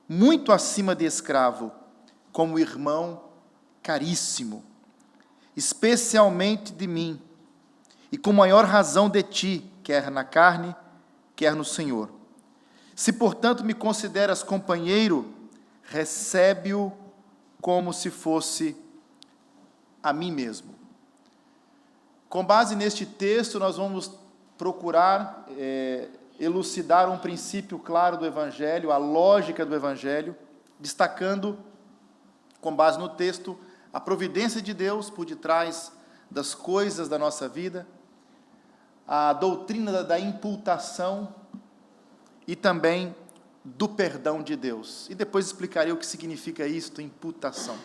muito acima de escravo, como irmão caríssimo, especialmente de mim, e com maior razão de ti, quer na carne, quer no Senhor. Se, portanto, me consideras companheiro, recebe-o como se fosse a mim mesmo. Com base neste texto, nós vamos procurar elucidar um princípio claro do Evangelho, a lógica do Evangelho, destacando, com base no texto, a providência de Deus por detrás das coisas da nossa vida, a doutrina da imputação e também do perdão de Deus. E depois explicarei o que significa isto, imputação.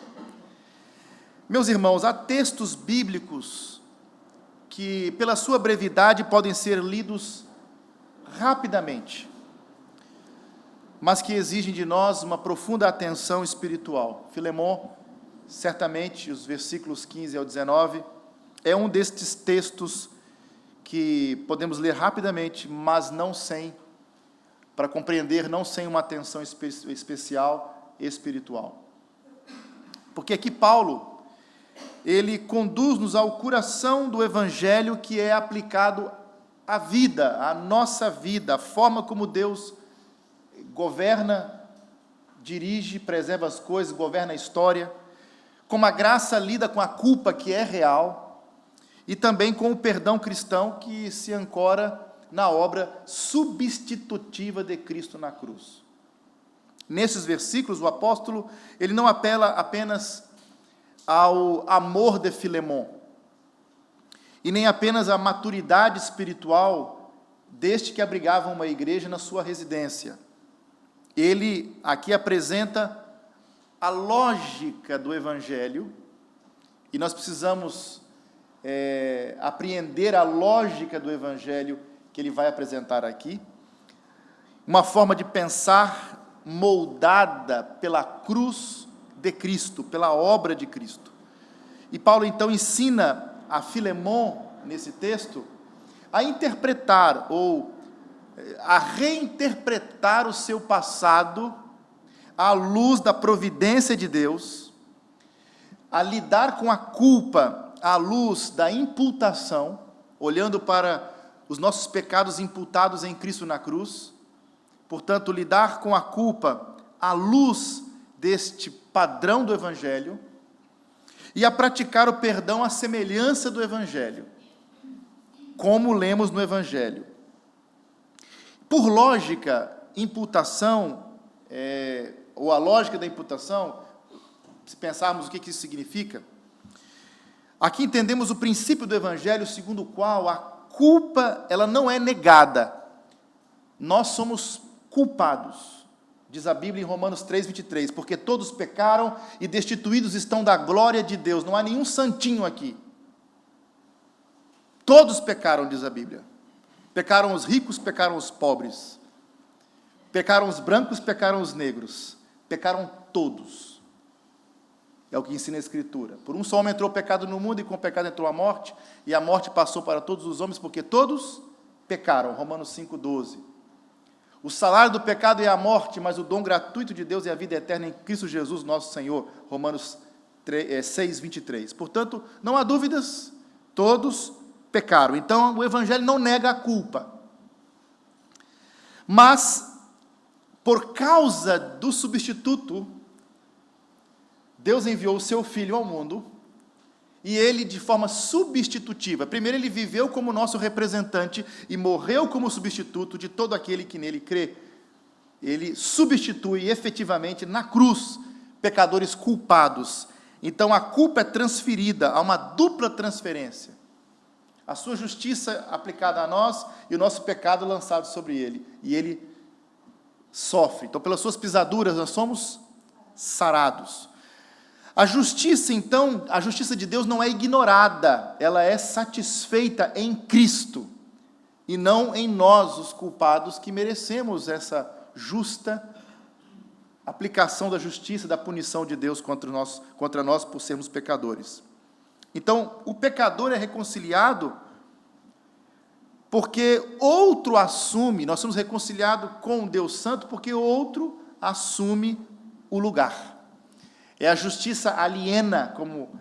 Meus irmãos, há textos bíblicos que, pela sua brevidade, podem ser lidos rapidamente, mas que exigem de nós uma profunda atenção espiritual. Filemon, certamente, os versículos 15 ao 19, é um destes textos que podemos ler rapidamente, mas para compreender, não sem uma atenção especial, espiritual. Porque aqui Paulo, ele conduz-nos ao coração do Evangelho que é aplicado à vida, à nossa vida, a forma como Deus governa, dirige, preserva as coisas, governa a história, como a graça lida com a culpa que é real, e também com o perdão cristão que se ancora na obra substitutiva de Cristo na cruz. Nesses versículos, o apóstolo, ele não apela apenas ao amor de Filemon, e nem apenas à maturidade espiritual deste que abrigava uma igreja na sua residência. Ele aqui apresenta a lógica do Evangelho, e nós precisamos apreender a lógica do Evangelho que ele vai apresentar aqui, uma forma de pensar moldada pela cruz de Cristo, pela obra de Cristo. E Paulo então ensina a Filemon, nesse texto, a interpretar ou a reinterpretar o seu passado à luz da providência de Deus, a lidar com a culpa à luz da imputação, olhando para os nossos pecados imputados em Cristo na cruz, portanto, lidar com a culpa à luz deste padrão do Evangelho, e a praticar o perdão à semelhança do Evangelho, como lemos no Evangelho. Por lógica, imputação, ou a lógica da imputação, se pensarmos o que isso significa, aqui entendemos o princípio do Evangelho, segundo o qual a culpa, ela não é negada. Nós somos culpados. Diz a Bíblia em Romanos 3:23, porque todos pecaram e destituídos estão da glória de Deus. Não há nenhum santinho aqui. Todos pecaram, diz a Bíblia. Pecaram os ricos, pecaram os pobres. Pecaram os brancos, pecaram os negros. Pecaram todos. É o que ensina a Escritura. Por um só homem entrou o pecado no mundo, e com o pecado entrou a morte, e a morte passou para todos os homens, porque todos pecaram. Romanos 5:12. O salário do pecado é a morte, mas o dom gratuito de Deus é a vida eterna em Cristo Jesus, nosso Senhor. Romanos 6:23. Portanto, não há dúvidas, todos pecaram. Então, o Evangelho não nega a culpa. Mas, por causa do substituto, Deus enviou o seu Filho ao mundo, e ele, de forma substitutiva, primeiro ele viveu como nosso representante e morreu como substituto de todo aquele que nele crê. Ele substitui efetivamente na cruz pecadores culpados. Então a culpa é transferida, há uma dupla transferência. A sua justiça aplicada a nós e o nosso pecado lançado sobre ele. E ele sofre. Então, pelas suas pisaduras, nós somos sarados. A justiça, então, a justiça de Deus não é ignorada, ela é satisfeita em Cristo, e não em nós, os culpados, que merecemos essa justa aplicação da justiça, da punição de Deus contra nós por sermos pecadores. Então, o pecador é reconciliado porque outro assume, nós somos reconciliados com o Deus Santo, porque outro assume o lugar. É a justiça aliena, como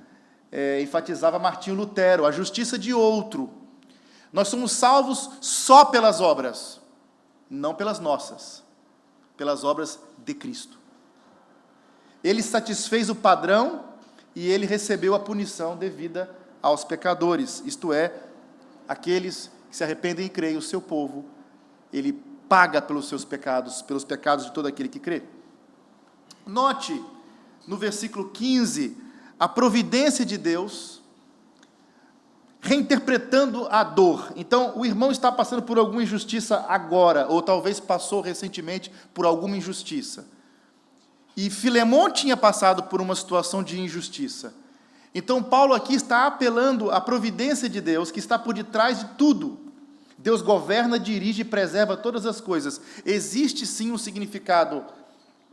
enfatizava Martinho Lutero, a justiça de outro. Nós somos salvos só pelas obras, não pelas nossas, pelas obras de Cristo. Ele satisfez o padrão e ele recebeu a punição devida aos pecadores, isto é, aqueles que se arrependem e creem, o seu povo. Ele paga pelos seus pecados, pelos pecados de todo aquele que crê. Note, no versículo 15, a providência de Deus, reinterpretando a dor. Então, o irmão está passando por alguma injustiça agora, ou talvez passou recentemente por alguma injustiça. E Filemon tinha passado por uma situação de injustiça. Então, Paulo aqui está apelando à providência de Deus, que está por detrás de tudo. Deus governa, dirige e preserva todas as coisas. Existe sim um significado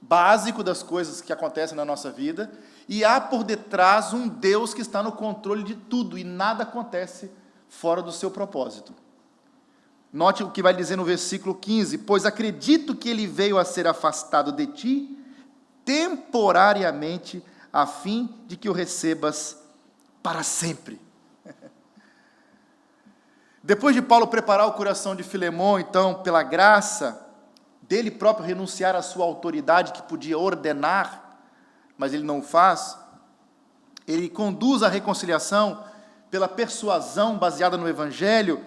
básico das coisas que acontecem na nossa vida, e há por detrás um Deus que está no controle de tudo, e nada acontece fora do seu propósito. Note o que vai dizer no versículo 15: pois acredito que ele veio a ser afastado de ti, temporariamente, a fim de que o recebas para sempre. Depois de Paulo preparar o coração de Filemon, então, pela graça, dele próprio renunciar à sua autoridade que podia ordenar, mas ele não o faz, ele conduz a reconciliação pela persuasão baseada no Evangelho.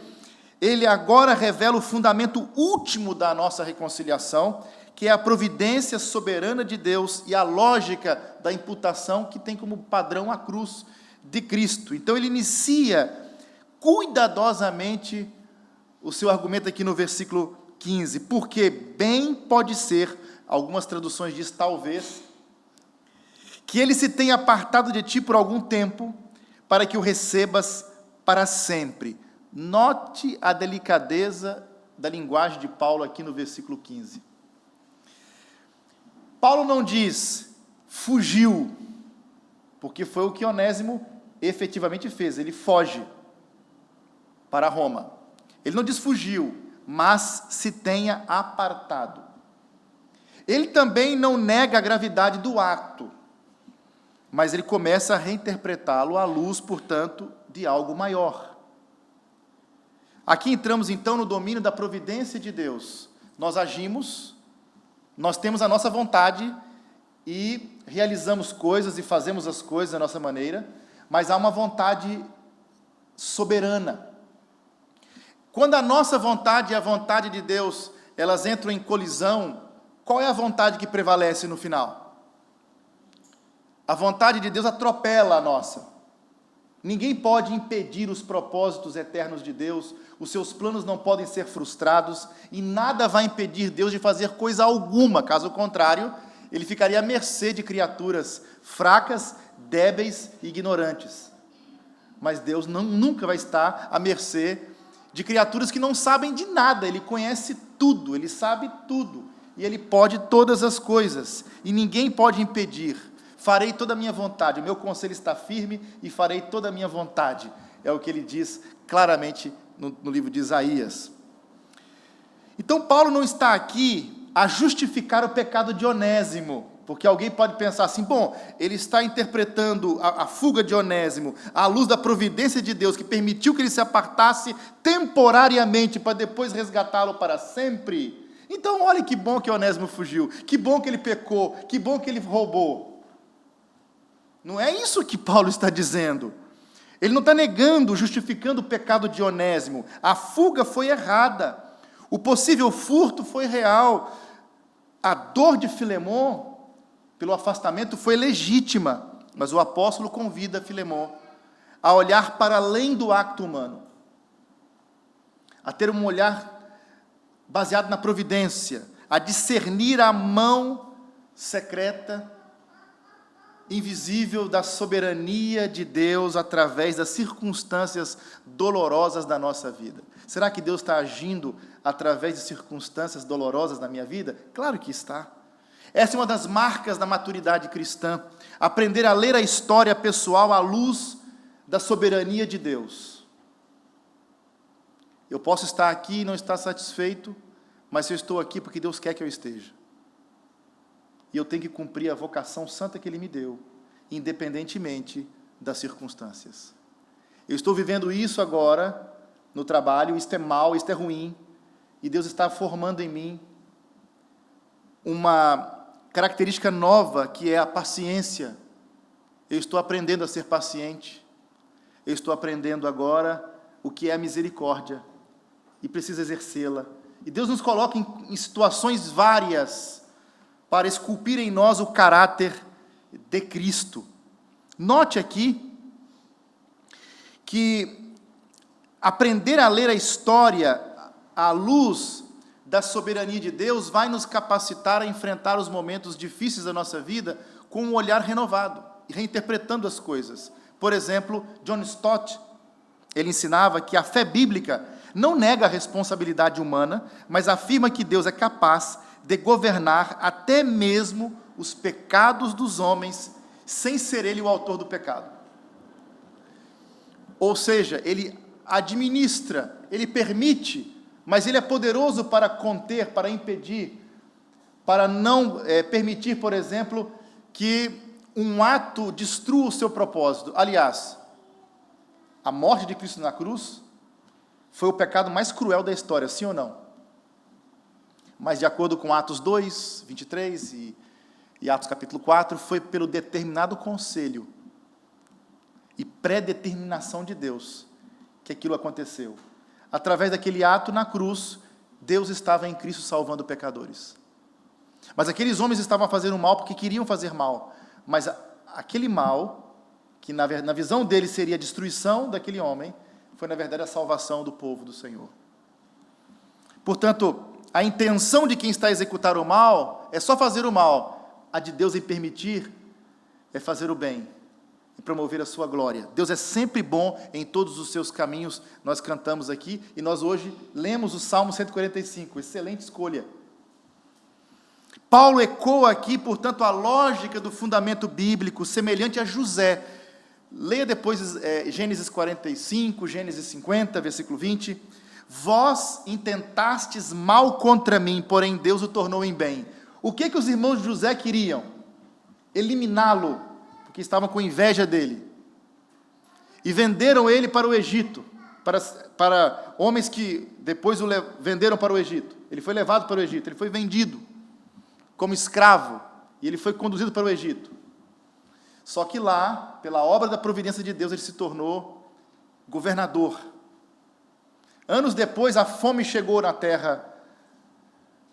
Ele agora revela o fundamento último da nossa reconciliação, que é a providência soberana de Deus e a lógica da imputação que tem como padrão a cruz de Cristo. Então ele inicia cuidadosamente o seu argumento aqui no versículo 15, porque bem pode ser, algumas traduções dizem talvez, que ele se tenha apartado de ti por algum tempo, para que o recebas para sempre. Note a delicadeza da linguagem de Paulo aqui no versículo 15. Paulo não diz, fugiu, porque foi o que Onésimo efetivamente fez, ele foge para Roma. Ele não diz fugiu, mas se tenha apartado. Ele também não nega a gravidade do ato, mas ele começa a reinterpretá-lo à luz, portanto, de algo maior. Aqui entramos então no domínio da providência de Deus. Nós agimos, nós temos a nossa vontade e realizamos coisas e fazemos as coisas da nossa maneira, mas há uma vontade soberana. Quando a nossa vontade e a vontade de Deus, elas entram em colisão, qual é a vontade que prevalece no final? A vontade de Deus atropela a nossa. Ninguém pode impedir os propósitos eternos de Deus, os seus planos não podem ser frustrados, e nada vai impedir Deus de fazer coisa alguma, caso contrário, ele ficaria à mercê de criaturas fracas, débeis e ignorantes. Mas Deus nunca vai estar à mercê de criaturas que não sabem de nada. Ele conhece tudo, ele sabe tudo, e ele pode todas as coisas, e ninguém pode impedir. Farei toda a minha vontade, o meu conselho está firme, e farei toda a minha vontade, é o que ele diz claramente no livro de Isaías. Então Paulo não está aqui a justificar o pecado de Onésimo, porque alguém pode pensar assim, bom, ele está interpretando a fuga de Onésimo à luz da providência de Deus, que permitiu que ele se apartasse temporariamente, para depois resgatá-lo para sempre. Então, olha que bom que Onésimo fugiu, que bom que ele pecou, que bom que ele roubou. Não é isso que Paulo está dizendo. Ele não está negando, justificando o pecado de Onésimo. A fuga foi errada, o possível furto foi real, a dor de Filemon pelo afastamento foi legítima, mas o apóstolo convida Filemon a olhar para além do acto humano, a ter um olhar baseado na providência, a discernir a mão secreta, invisível da soberania de Deus através das circunstâncias dolorosas da nossa vida. Será que Deus está agindo através de circunstâncias dolorosas na minha vida? Claro que está. Essa é uma das marcas da maturidade cristã, aprender a ler a história pessoal à luz da soberania de Deus. Eu posso estar aqui e não estar satisfeito, mas eu estou aqui porque Deus quer que eu esteja. e eu tenho que cumprir a vocação santa que Ele me deu, independentemente das circunstâncias. Eu estou vivendo isso agora no trabalho, isto é mal, isto é ruim, e Deus está formando em mim uma característica nova, que é a paciência. Eu estou aprendendo a ser paciente, eu estou aprendendo agora o que é a misericórdia, e preciso exercê-la. E Deus nos coloca em situações várias, para esculpir em nós o caráter de Cristo. Note aqui, que aprender a ler a história à luz da soberania de Deus vai nos capacitar a enfrentar os momentos difíceis da nossa vida com um olhar renovado, e reinterpretando as coisas. Por exemplo, John Stott, ele ensinava que a fé bíblica não nega a responsabilidade humana, mas afirma que Deus é capaz de governar até mesmo os pecados dos homens, sem ser Ele o autor do pecado. Ou seja, Ele administra, Ele permite, mas Ele é poderoso para conter, para impedir, para não permitir, por exemplo, que um ato destrua o seu propósito. Aliás, a morte de Cristo na cruz foi o pecado mais cruel da história, sim ou não? Mas de acordo com Atos 2, 23 e Atos capítulo 4, foi pelo determinado conselho e pré-determinação de Deus que aquilo aconteceu. Através daquele ato na cruz, Deus estava em Cristo salvando pecadores. Mas aqueles homens estavam fazendo mal porque queriam fazer mal. Mas aquele mal, que na visão deles seria a destruição daquele homem, foi na verdade a salvação do povo do Senhor. Portanto, a intenção de quem está a executar o mal é só fazer o mal. A de Deus em permitir é fazer o bem e promover a sua glória. Deus é sempre bom em todos os seus caminhos. Nós cantamos aqui e nós hoje lemos o Salmo 145. Excelente escolha. Paulo ecoa aqui, portanto, a lógica do fundamento bíblico, semelhante a José. Leia depois Gênesis 45, Gênesis 50, versículo 20. Vós intentastes mal contra mim, porém Deus o tornou em bem. O que os irmãos de José queriam? Eliminá-lo, porque estavam com inveja dele. E venderam ele para o Egito, para homens que depois o venderam para o Egito. Ele foi levado para o Egito, ele foi vendido como escravo, e ele foi conduzido para o Egito. Só que lá, pela obra da providência de Deus, ele se tornou governador. Anos depois, a fome chegou na terra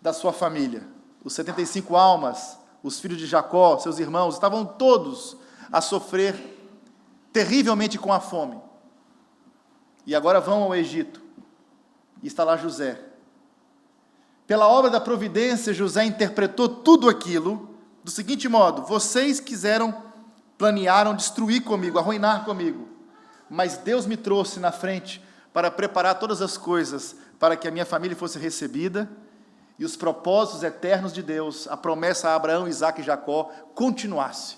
da sua família. Os 75 almas, os filhos de Jacó, seus irmãos, estavam todos a sofrer terrivelmente com a fome. E agora vão ao Egito. E está lá José. Pela obra da providência, José interpretou tudo aquilo do seguinte modo: vocês planearam destruir comigo, arruinar comigo, mas Deus me trouxe na frente para preparar todas as coisas, para que a minha família fosse recebida, e os propósitos eternos de Deus, a promessa a Abraão, Isaque e Jacó, continuasse.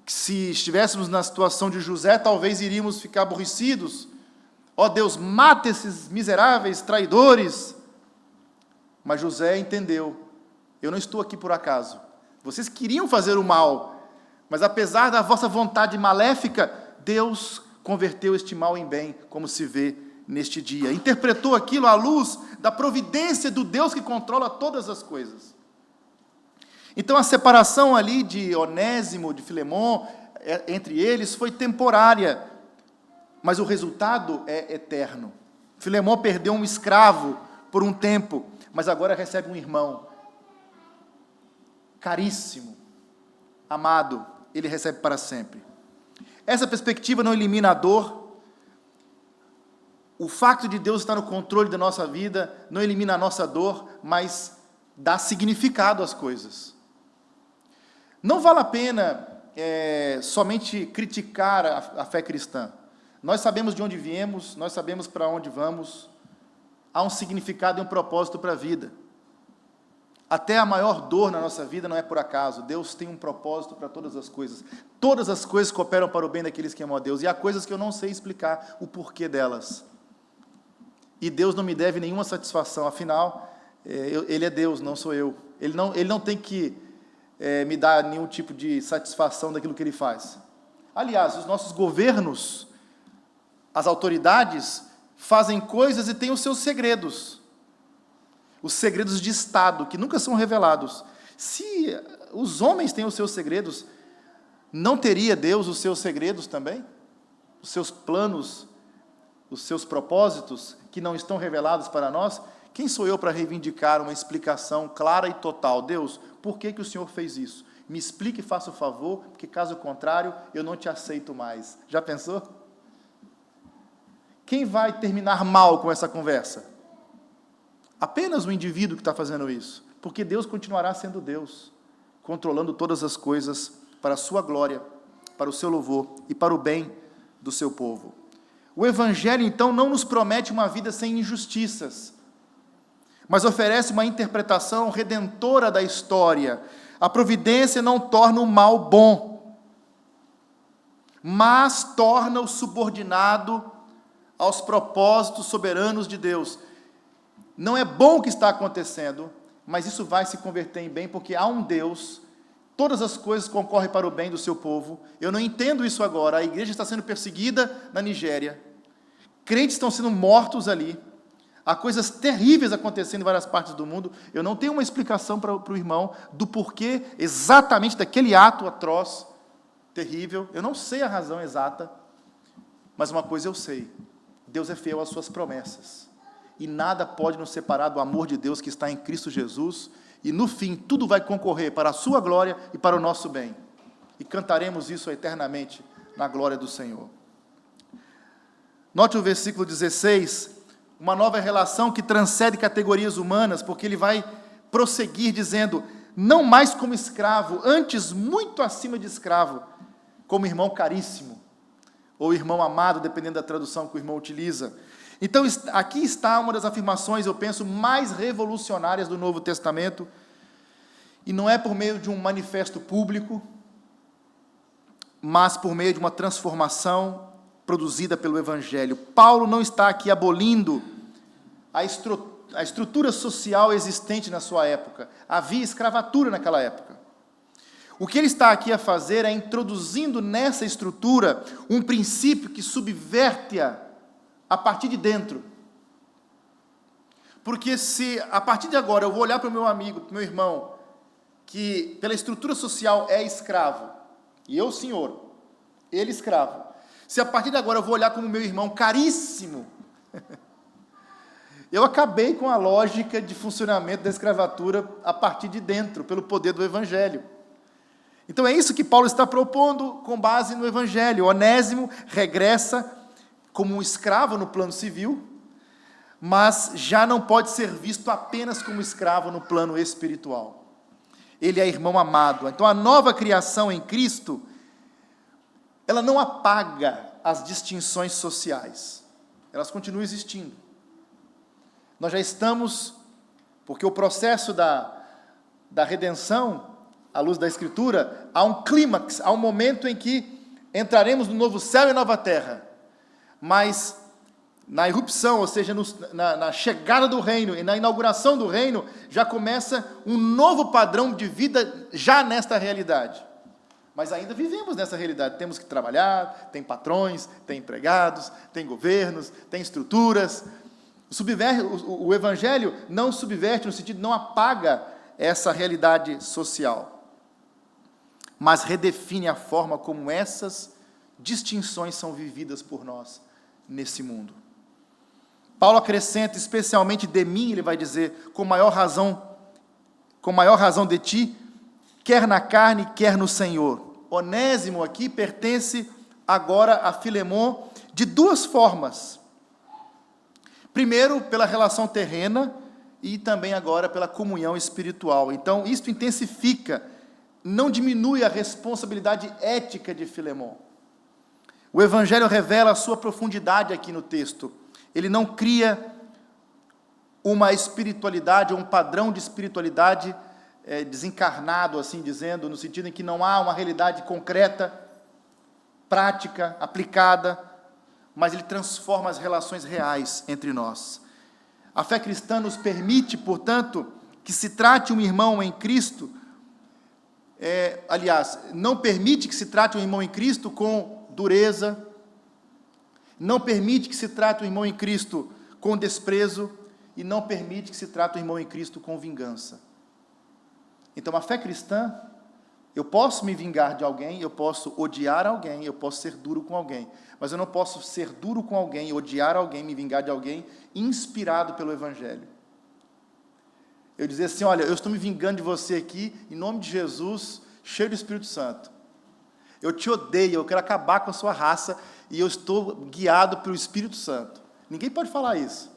Se estivéssemos na situação de José, talvez iríamos ficar aborrecidos. Ó Deus, mata esses miseráveis traidores. Mas José entendeu: eu não estou aqui por acaso. Vocês queriam fazer o mal, mas apesar da vossa vontade maléfica, Deus converteu este mal em bem, como se vê neste dia. Interpretou aquilo à luz da providência do Deus que controla todas as coisas. Então a separação ali de Onésimo, de Filemon, entre eles, foi temporária, mas o resultado é eterno. Filemon perdeu um escravo por um tempo, mas agora recebe um irmão caríssimo, amado, ele recebe para sempre. Essa perspectiva não elimina a dor. O facto de Deus estar no controle da nossa vida não elimina a nossa dor, mas dá significado às coisas. Não vale a pena somente criticar a fé cristã. Nós sabemos de onde viemos, nós sabemos para onde vamos. Há um significado e um propósito para a vida. Até a maior dor na nossa vida não é por acaso. Deus tem um propósito para todas as coisas. Todas as coisas cooperam para o bem daqueles que amam a Deus. E há coisas que eu não sei explicar o porquê delas. E Deus não me deve nenhuma satisfação. Afinal, Ele é Deus, não sou eu. Ele não tem que me dar nenhum tipo de satisfação daquilo que Ele faz. Aliás, os nossos governos, as autoridades, fazem coisas e têm os seus segredos. Os segredos de Estado, que nunca são revelados. Se os homens têm os seus segredos, não teria Deus os seus segredos também? Os seus planos, os seus propósitos, que não estão revelados para nós? Quem sou eu para reivindicar uma explicação clara e total? Deus, por que o Senhor fez isso? Me explique e faça o favor, porque caso contrário, eu não te aceito mais. Já pensou? Quem vai terminar mal com essa conversa? Apenas o indivíduo que está fazendo isso, porque Deus continuará sendo Deus, controlando todas as coisas para a sua glória, para o seu louvor e para o bem do seu povo. O Evangelho, então, não nos promete uma vida sem injustiças, mas oferece uma interpretação redentora da história. A providência não torna o mal bom, mas torna-o subordinado aos propósitos soberanos de Deus. Não é bom o que está acontecendo, mas isso vai se converter em bem, porque há um Deus, todas as coisas concorrem para o bem do seu povo. Eu não entendo isso agora. A igreja está sendo perseguida na Nigéria, crentes estão sendo mortos ali, há coisas terríveis acontecendo em várias partes do mundo. Eu não tenho uma explicação para o irmão do porquê exatamente daquele ato atroz, terrível. Eu não sei a razão exata, mas uma coisa eu sei: Deus é fiel às suas promessas, e nada pode nos separar do amor de Deus que está em Cristo Jesus, e no fim tudo vai concorrer para a sua glória e para o nosso bem, e cantaremos isso eternamente na glória do Senhor. Note o versículo 16, uma nova relação que transcende categorias humanas, porque ele vai prosseguir dizendo: não mais como escravo, antes muito acima de escravo, como irmão caríssimo, ou irmão amado, dependendo da tradução que o irmão utiliza. Então, aqui está uma das afirmações, eu penso, mais revolucionárias do Novo Testamento, e não é por meio de um manifesto público, mas por meio de uma transformação produzida pelo Evangelho. Paulo não está aqui abolindo a estrutura social existente na sua época. Havia escravatura naquela época. O que ele está aqui a fazer é introduzindo nessa estrutura um princípio que subverte-a a partir de dentro. Porque se a partir de agora eu vou olhar para o meu amigo, para o meu irmão, que pela estrutura social é escravo, e eu senhor, ele escravo, se a partir de agora eu vou olhar como meu irmão caríssimo, eu acabei com a lógica de funcionamento da escravatura a partir de dentro, pelo poder do Evangelho. Então é isso que Paulo está propondo com base no Evangelho. Onésimo regressa como um escravo no plano civil, mas já não pode ser visto apenas como escravo no plano espiritual. Ele é irmão amado. Então a nova criação em Cristo, ela não apaga as distinções sociais, elas continuam existindo. Nós já estamos, porque o processo da redenção, à luz da Escritura, há um clímax, há um momento em que entraremos no novo céu e nova terra. Mas na irrupção, ou seja, na chegada do reino e na inauguração do reino, já começa um novo padrão de vida já nesta realidade. Mas ainda vivemos nessa realidade, temos que trabalhar, tem patrões, tem empregados, tem governos, tem estruturas. O Evangelho não subverte, no sentido, não apaga essa realidade social, mas redefine a forma como essas distinções são vividas por nós nesse mundo. Paulo acrescenta, especialmente de mim, ele vai dizer, com maior razão de ti, quer na carne, quer no Senhor. Onésimo aqui pertence agora a Filemon de duas formas. Primeiro, pela relação terrena, e também agora pela comunhão espiritual. Então, isto intensifica, não diminui a responsabilidade ética de Filemon. O Evangelho revela a sua profundidade aqui no texto. Ele não cria uma espiritualidade, ou um padrão de espiritualidade desencarnado, assim dizendo, no sentido em que não há uma realidade concreta, prática, aplicada, mas ele transforma as relações reais entre nós. A fé cristã nos permite, portanto, que se trate um irmão em Cristo, não permite que se trate um irmão em Cristo com dureza, não permite que se trate um irmão em Cristo com desprezo, e não permite que se trate um irmão em Cristo com vingança. Então, a fé cristã, eu posso me vingar de alguém, eu posso odiar alguém, eu posso ser duro com alguém, mas eu não posso ser duro com alguém, odiar alguém, me vingar de alguém, inspirado pelo Evangelho. Eu dizer assim, olha, eu estou me vingando de você aqui, em nome de Jesus, cheio do Espírito Santo. Eu te odeio, eu quero acabar com a sua raça, e eu estou guiado pelo Espírito Santo. Ninguém pode falar isso.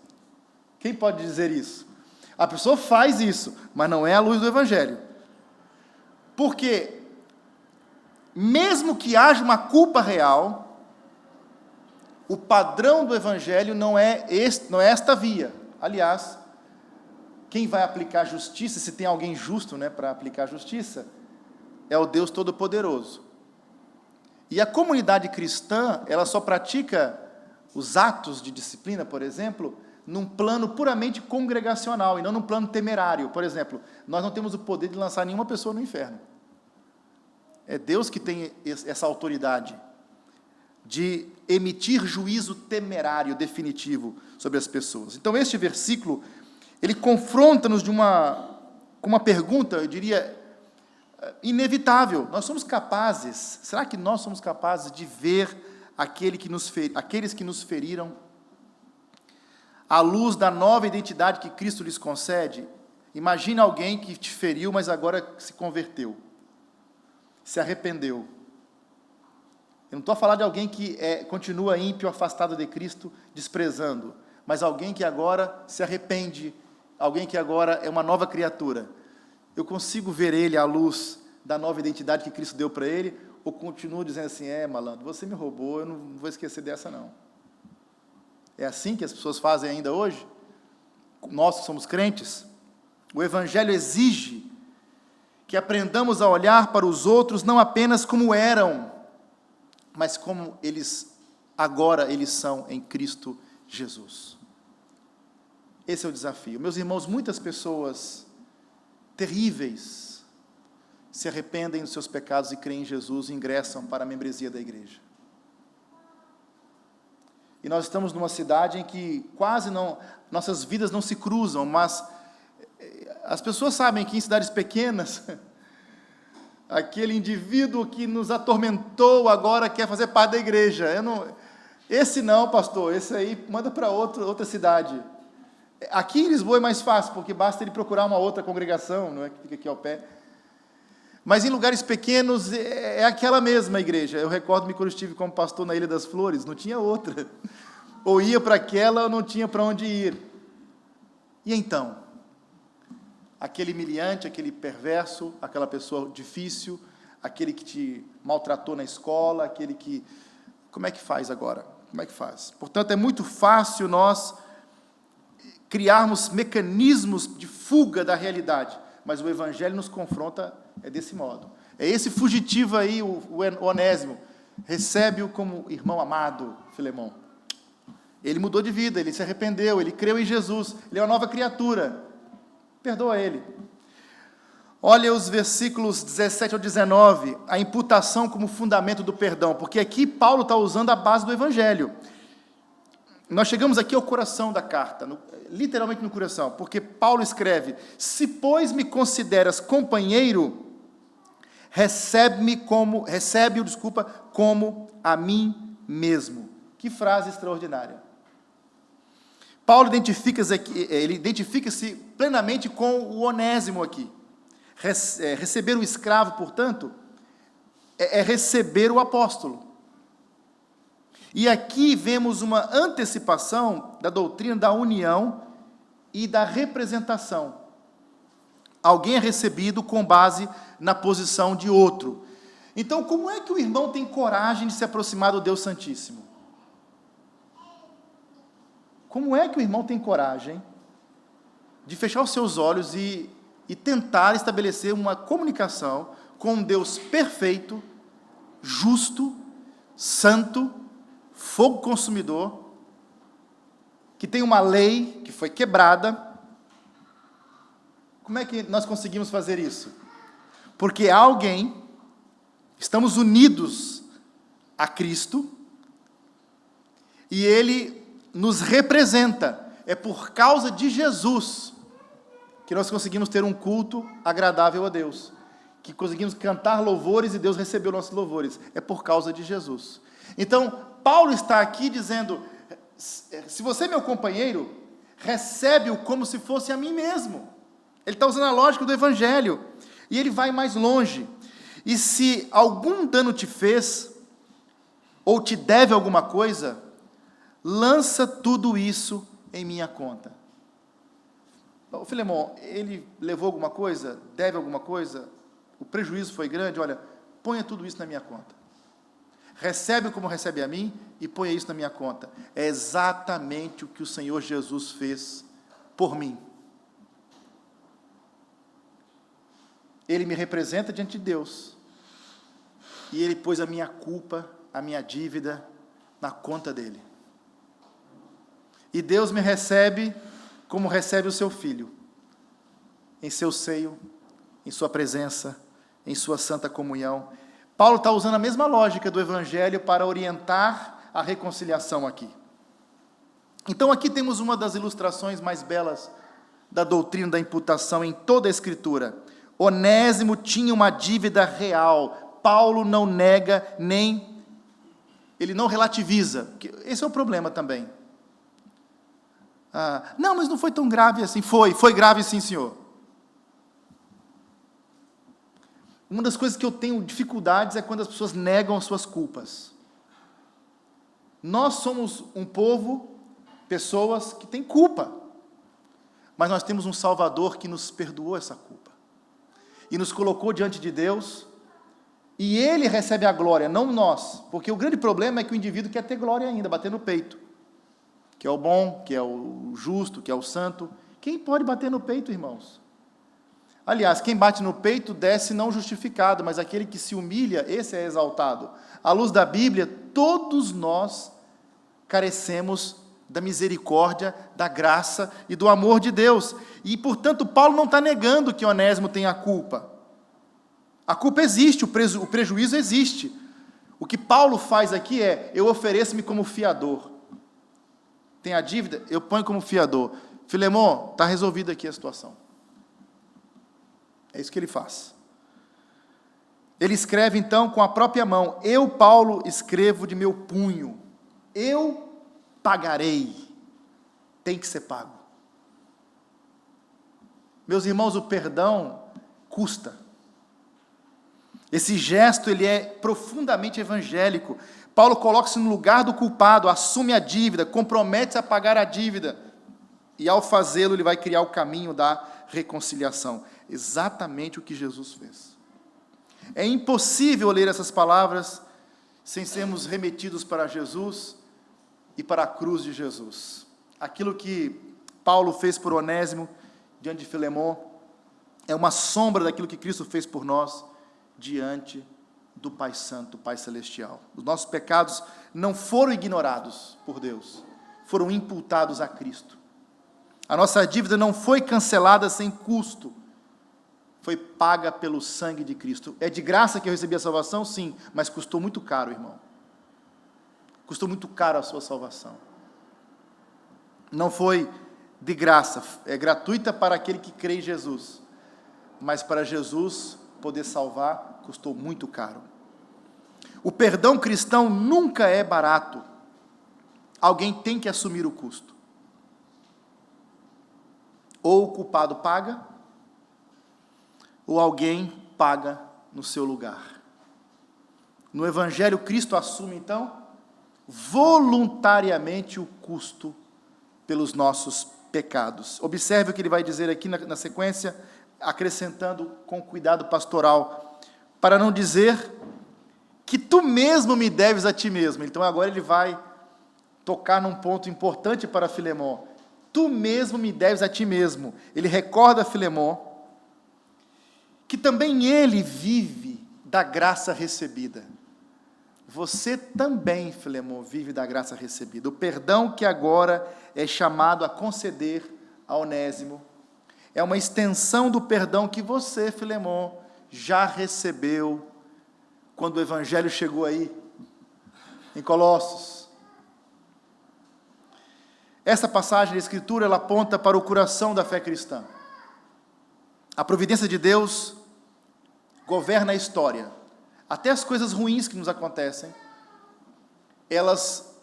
Quem pode dizer isso? A pessoa faz isso, mas não é a luz do Evangelho. Porque, mesmo que haja uma culpa real, o padrão do Evangelho não é esta via. Aliás, quem vai aplicar justiça, se tem alguém justo, para aplicar justiça, é o Deus Todo-Poderoso. E a comunidade cristã, ela só pratica os atos de disciplina, por exemplo, num plano puramente congregacional, e não num plano temerário. Por exemplo, nós não temos o poder de lançar nenhuma pessoa no inferno. É Deus que tem essa autoridade de emitir juízo temerário, definitivo, sobre as pessoas. Então, este versículo, ele confronta-nos com uma pergunta, eu diria, inevitável. Nós somos capazes, será que nós somos capazes de ver aqueles que nos feriram, à luz da nova identidade que Cristo lhes concede? Imagina alguém que te feriu, mas agora se converteu, se arrependeu. Eu não estou a falar de alguém que continua ímpio, afastado de Cristo, desprezando, mas alguém que agora se arrepende, alguém que agora é uma nova criatura. Eu consigo ver ele à luz da nova identidade que Cristo deu para ele, ou continuo dizendo assim, malandro, você me roubou, eu não vou esquecer dessa não. É assim que as pessoas fazem ainda hoje? Nós que somos crentes, o Evangelho exige que aprendamos a olhar para os outros não apenas como eram, mas como agora eles são em Cristo Jesus. Esse é o desafio. Meus irmãos, muitas pessoas terríveis se arrependem dos seus pecados e creem em Jesus e ingressam para a membresia da igreja. E nós estamos numa cidade em que quase não, nossas vidas não se cruzam, mas as pessoas sabem que em cidades pequenas, aquele indivíduo que nos atormentou agora quer fazer parte da igreja. Esse não, pastor, esse aí manda para outra cidade. Aqui em Lisboa é mais fácil, porque basta ele procurar uma outra congregação, não é, que fica aqui ao pé. Mas em lugares pequenos é aquela mesma igreja. Eu recordo-me quando eu estive como pastor na Ilha das Flores, não tinha outra. Ou ia para aquela ou não tinha para onde ir. E então? Aquele humilhante, aquele perverso, aquela pessoa difícil, aquele que te maltratou na escola, aquele que... Como é que faz agora? Como é que faz? Portanto, é muito fácil nós criarmos mecanismos de fuga da realidade, mas o Evangelho nos confronta desse modo. É esse fugitivo aí, o Onésimo, recebe-o como irmão amado, Filemão. Ele mudou de vida, ele se arrependeu, ele creu em Jesus, ele é uma nova criatura. Perdoa ele. Olha os versículos 17 ao 19, a imputação como fundamento do perdão, porque aqui Paulo está usando a base do Evangelho. Nós chegamos aqui ao coração da carta, literalmente no coração, porque Paulo escreve, se pois me consideras companheiro, recebe-o, como a mim mesmo. Que frase extraordinária. Paulo identifica-se plenamente com o Onésimo aqui. Receber o escravo, portanto, é receber o apóstolo. E aqui vemos uma antecipação da doutrina da união e da representação. Alguém é recebido com base na posição de outro. Então, como é que o irmão tem coragem de se aproximar do Deus Santíssimo? Como é que o irmão tem coragem de fechar os seus olhos e tentar estabelecer uma comunicação com um Deus perfeito, justo, santo, fogo consumidor, que tem uma lei que foi quebrada. Como é que nós conseguimos fazer isso? Porque estamos unidos a Cristo, e Ele nos representa. É por causa de Jesus que nós conseguimos ter um culto agradável a Deus, que conseguimos cantar louvores e Deus recebeu nossos louvores. É por causa de Jesus. Então, Paulo está aqui dizendo, se você é meu companheiro, recebe-o como se fosse a mim mesmo. Ele está usando a lógica do Evangelho, e ele vai mais longe. E se algum dano te fez, ou te deve alguma coisa, lança tudo isso em minha conta. O Filemon, ele levou alguma coisa? Deve alguma coisa? O prejuízo foi grande? Olha, ponha tudo isso na minha conta. Recebe como recebe a mim e ponha isso na minha conta. É exatamente o que o Senhor Jesus fez por mim. Ele me representa diante de Deus. E Ele pôs a minha culpa, a minha dívida na conta dEle. E Deus me recebe como recebe o seu Filho, em seu seio, em sua presença, em sua santa comunhão. Paulo está usando a mesma lógica do Evangelho para orientar a reconciliação aqui. Então aqui temos uma das ilustrações mais belas da doutrina da imputação em toda a Escritura. Onésimo tinha uma dívida real. Paulo não nega, ele não relativiza. Esse é o problema também. Não, mas não foi tão grave assim. Foi grave sim, senhor. Uma das coisas que eu tenho dificuldades é quando as pessoas negam as suas culpas. Nós somos um povo, pessoas que têm culpa, mas nós temos um Salvador que nos perdoou essa culpa, e nos colocou diante de Deus, e Ele recebe a glória, não nós, porque o grande problema é que o indivíduo quer ter glória ainda, bater no peito, que é o bom, que é o justo, que é o santo. Quem pode bater no peito, irmãos? Aliás, quem bate no peito desce não justificado, mas aquele que se humilha, esse é exaltado. À luz da Bíblia, todos nós carecemos da misericórdia, da graça e do amor de Deus. E, portanto, Paulo não está negando que Onésimo tem a culpa. A culpa existe, o prejuízo existe. O que Paulo faz aqui é, eu ofereço-me como fiador. Tem a dívida? Eu ponho como fiador. Filemon, está resolvida aqui a situação. É isso que ele faz. Ele escreve, então, com a própria mão. Eu, Paulo, escrevo de meu punho. Eu pagarei. Tem que ser pago. Meus irmãos, o perdão custa. Esse gesto, ele é profundamente evangélico. Paulo coloca-se no lugar do culpado, assume a dívida, compromete-se a pagar a dívida. E ao fazê-lo, ele vai criar o caminho da reconciliação. Exatamente o que Jesus fez. É impossível ler essas palavras sem sermos remetidos para Jesus e para a cruz de Jesus. Aquilo que Paulo fez por Onésimo, diante de Filemon, é uma sombra daquilo que Cristo fez por nós, diante do Pai Santo, Pai Celestial. Os nossos pecados não foram ignorados por Deus, foram imputados a Cristo. A nossa dívida não foi cancelada sem custo, foi paga pelo sangue de Cristo. É de graça que eu recebi a salvação? Sim, mas custou muito caro, irmão. Custou muito caro a sua salvação. Não foi de graça, é gratuita para aquele que crê em Jesus, mas para Jesus poder salvar, custou muito caro. O perdão cristão nunca é barato. Alguém tem que assumir o custo. Ou o culpado paga, ou alguém paga no seu lugar. No Evangelho, Cristo assume, então, voluntariamente o custo pelos nossos pecados. Observe o que ele vai dizer aqui na sequência, acrescentando com cuidado pastoral, para não dizer que tu mesmo me deves a ti mesmo. Então agora ele vai tocar num ponto importante para Filemon. Tu mesmo me deves a ti mesmo. Ele recorda a Filemon que também ele vive da graça recebida. você também, Filemon, vive da graça recebida. O perdão que agora é chamado a conceder a Onésimo é uma extensão do perdão que você, Filemon, já recebeu quando o Evangelho chegou aí, em Colossos. Essa passagem da Escritura, ela aponta para o coração da fé cristã. A providência de Deus governa a história. Até as coisas ruins que nos acontecem, elas,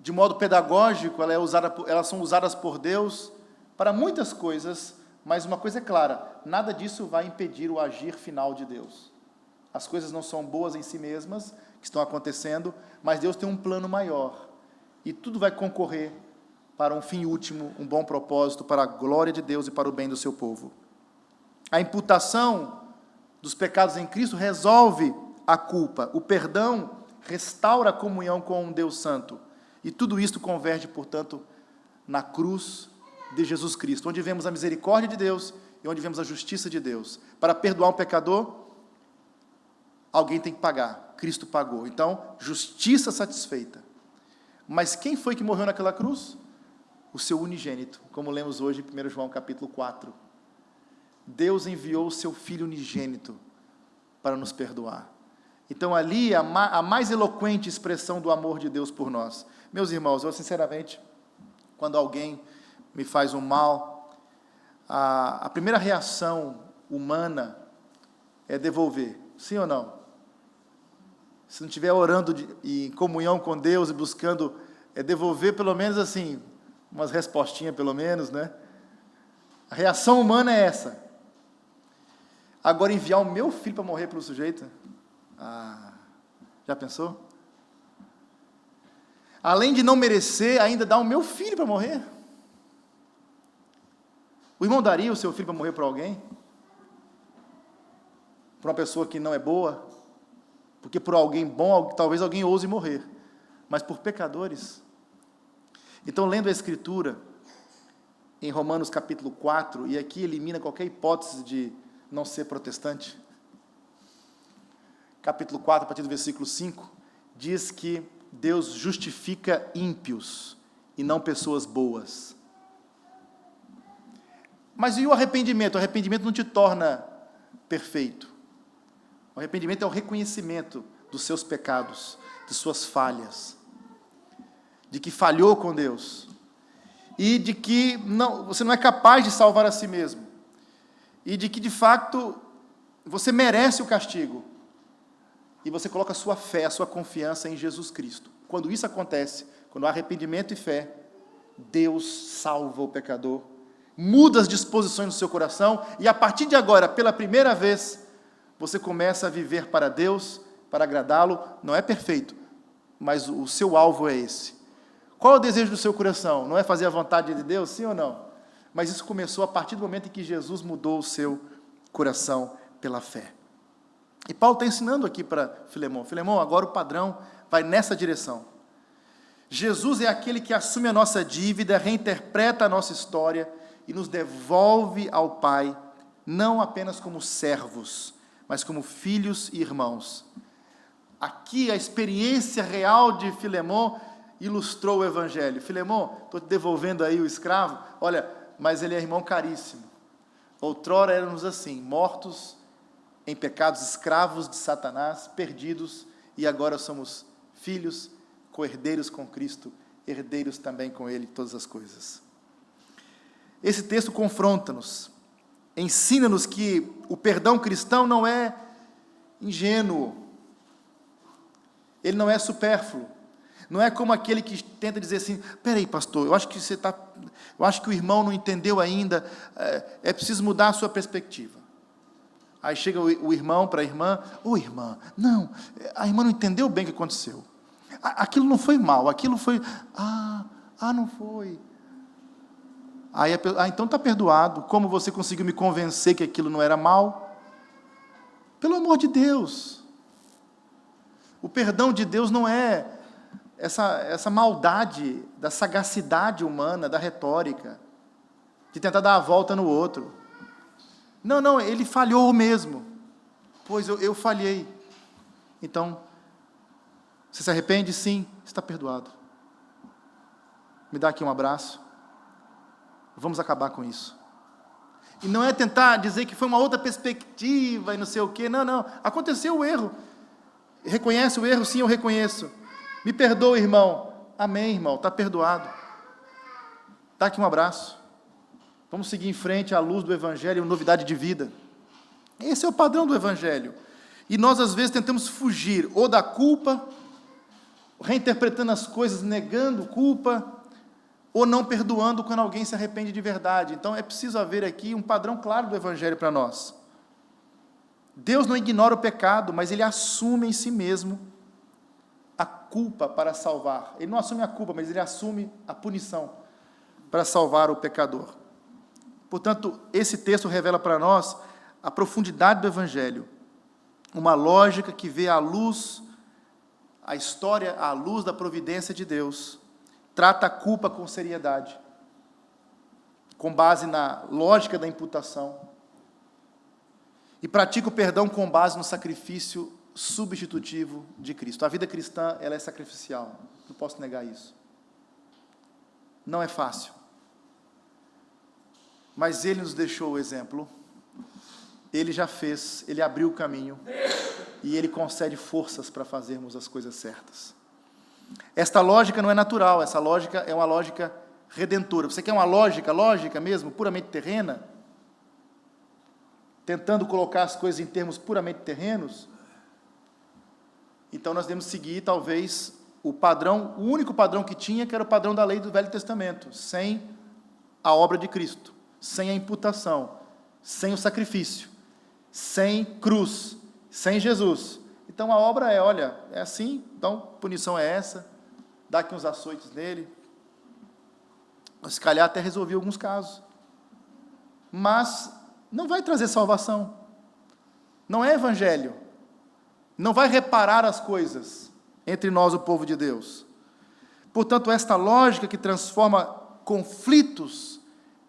de modo pedagógico, elas são usadas por Deus para muitas coisas, mas uma coisa é clara, nada disso vai impedir o agir final de Deus. As coisas não são boas em si mesmas, que estão acontecendo, mas Deus tem um plano maior, e tudo vai concorrer para um fim último, um bom propósito, para a glória de Deus e para o bem do seu povo. A imputação dos pecados em Cristo resolve a culpa. O perdão restaura a comunhão com um Deus santo. E tudo isto converge, portanto, na cruz de Jesus Cristo, onde vemos a misericórdia de Deus e onde vemos a justiça de Deus. Para perdoar um pecador, alguém tem que pagar. Cristo pagou. Então, justiça satisfeita. Mas quem foi que morreu naquela cruz? O seu unigênito, como lemos hoje em 1 João capítulo 4. Deus enviou o seu Filho unigênito para nos perdoar. Então, ali, a mais eloquente expressão do amor de Deus por nós. Meus irmãos, eu sinceramente, quando alguém me faz um mal, a primeira reação humana é devolver. Sim ou não? Se não estiver orando em comunhão com Deus e buscando devolver pelo menos assim, umas respostinhas pelo menos, né? A reação humana é essa. Agora, enviar o meu filho para morrer pelo sujeito? Já pensou? Além de não merecer, ainda dar o meu filho para morrer? O irmão daria o seu filho para morrer por alguém? Por uma pessoa que não é boa? Porque por alguém bom, talvez alguém ouse morrer. Mas por pecadores? Então, lendo a Escritura, em Romanos capítulo 4, e aqui elimina qualquer hipótese de não ser protestante. Capítulo 4, a partir do versículo 5, diz que Deus justifica ímpios e não pessoas boas. Mas e o arrependimento? O arrependimento não te torna perfeito. O arrependimento é o reconhecimento dos seus pecados, de suas falhas, de que falhou com Deus, e de que você não é capaz de salvar a si mesmo, e de que, de fato, você merece o castigo, e você coloca a sua fé, a sua confiança em Jesus Cristo. Quando isso acontece, quando há arrependimento e fé, Deus salva o pecador, muda as disposições do seu coração, e a partir de agora, pela primeira vez, você começa a viver para Deus, para agradá-lo. Não é perfeito, mas o seu alvo é esse. Qual é o desejo do seu coração? Não é fazer a vontade de Deus, sim ou não? Mas isso começou a partir do momento em que Jesus mudou o seu coração pela fé. E Paulo está ensinando aqui para Filemon. Filemon, agora o padrão vai nessa direção. Jesus é aquele que assume a nossa dívida, reinterpreta a nossa história e nos devolve ao Pai, não apenas como servos, mas como filhos e irmãos. Aqui a experiência real de Filemon ilustrou o Evangelho. Filemon, estou te devolvendo aí o escravo, olha, mas ele é irmão caríssimo. Outrora éramos assim, mortos em pecados, escravos de Satanás, perdidos, e agora somos filhos, co-herdeiros com Cristo, herdeiros também com Ele, todas as coisas. Esse texto confronta-nos, ensina-nos que o perdão cristão não é ingênuo, ele não é supérfluo, não é como aquele que tenta dizer assim, peraí pastor, eu acho que o irmão não entendeu ainda, é preciso mudar a sua perspectiva. Aí chega o irmão para a irmã, irmã, não, a irmã não entendeu bem o que aconteceu, aquilo não foi mal, aquilo foi, não foi. Aí então está perdoado. Como você conseguiu me convencer que aquilo não era mal? Pelo amor de Deus. O perdão de Deus não é essa maldade da sagacidade humana, da retórica, de tentar dar a volta no outro. Não, ele falhou mesmo. Pois eu falhei. Então, Você se arrepende? Sim, está perdoado. Me dá aqui um abraço. Vamos acabar com isso. E não é tentar dizer que foi uma outra perspectiva e não sei o quê. Não, não. Aconteceu o erro. Reconhece o erro? Sim, eu reconheço. Me perdoa, irmão. Amém, irmão. Está perdoado. Dá aqui um abraço. Vamos seguir em frente à luz do Evangelho, novidade de vida. Esse é o padrão do Evangelho. E nós, às vezes, tentamos fugir ou da culpa, reinterpretando as coisas, negando culpa, ou não perdoando quando alguém se arrepende de verdade. Então, é preciso haver aqui um padrão claro do Evangelho para nós. Deus não ignora o pecado, mas Ele assume em si mesmo a culpa para salvar. Ele não assume a culpa, mas Ele assume a punição para salvar o pecador. Portanto, esse texto revela para nós a profundidade do Evangelho, uma lógica que vê à luz, a história à luz da providência de Deus, trata a culpa com seriedade, com base na lógica da imputação, e pratica o perdão com base no sacrifício substitutivo de Cristo. A vida cristã, ela é sacrificial, não posso negar isso. Não é fácil. Mas Ele nos deixou o exemplo, Ele já fez, Ele abriu o caminho, e Ele concede forças para fazermos as coisas certas. Esta lógica não é natural, essa lógica é uma lógica redentora. Você quer uma lógica mesmo, puramente terrena? Tentando colocar as coisas em termos puramente terrenos? Então nós devemos seguir, talvez, o único padrão que tinha, que era o padrão da lei do Velho Testamento, sem a obra de Cristo, sem a imputação, sem o sacrifício, sem cruz, sem Jesus. Então a obra é, olha, é assim, então punição é essa, dá aqui uns açoites nele, se calhar até resolvi alguns casos, mas não vai trazer salvação, não é evangelho, não vai reparar as coisas entre nós, o povo de Deus. Portanto, esta lógica que transforma conflitos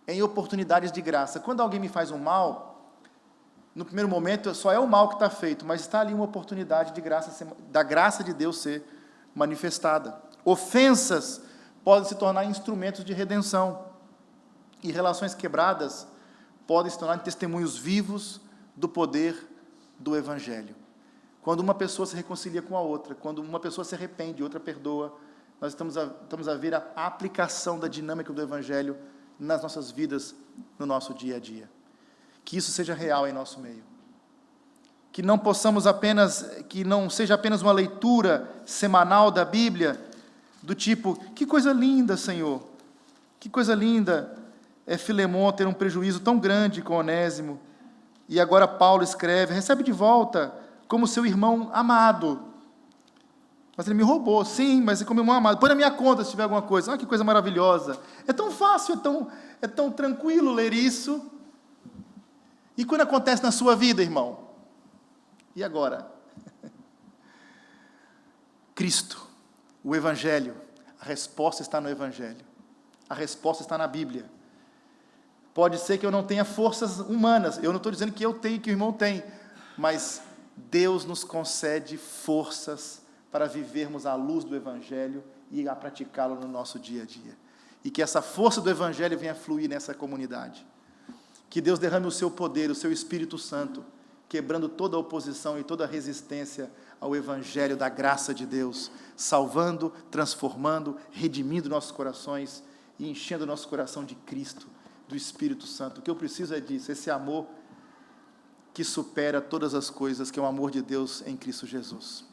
em oportunidades de graça. Quando alguém me faz um mal, no primeiro momento só é o mal que está feito, mas está ali uma oportunidade de graça, da graça de Deus ser manifestada. Ofensas podem se tornar instrumentos de redenção, e relações quebradas podem se tornar testemunhos vivos do poder do Evangelho. Quando uma pessoa se reconcilia com a outra, quando uma pessoa se arrepende e outra perdoa, nós estamos a ver a aplicação da dinâmica do Evangelho nas nossas vidas, no nosso dia a dia. Que isso seja real em nosso meio. Que não seja apenas uma leitura semanal da Bíblia, do tipo, que coisa linda, Senhor, que coisa linda é Filemon ter um prejuízo tão grande com Onésimo, e agora Paulo escreve, recebe de volta como seu irmão amado. Mas ele me roubou, sim, mas é como irmão amado. Põe na minha conta se tiver alguma coisa. Ah, que coisa maravilhosa. É tão fácil, é tão tranquilo ler isso. E quando acontece na sua vida, irmão? E agora? Cristo, o Evangelho, a resposta está no Evangelho. A resposta está na Bíblia. Pode ser que eu não tenha forças humanas. Eu não estou dizendo que eu tenho, que o irmão tem. Mas Deus nos concede forças para vivermos à luz do Evangelho e a praticá-lo no nosso dia a dia. E que essa força do Evangelho venha fluir nessa comunidade. Que Deus derrame o seu poder, o seu Espírito Santo, quebrando toda a oposição e toda a resistência ao Evangelho da graça de Deus, salvando, transformando, redimindo nossos corações e enchendo nosso coração de Cristo, do Espírito Santo. O que eu preciso é disso, esse amor que supera todas as coisas, que é o amor de Deus em Cristo Jesus.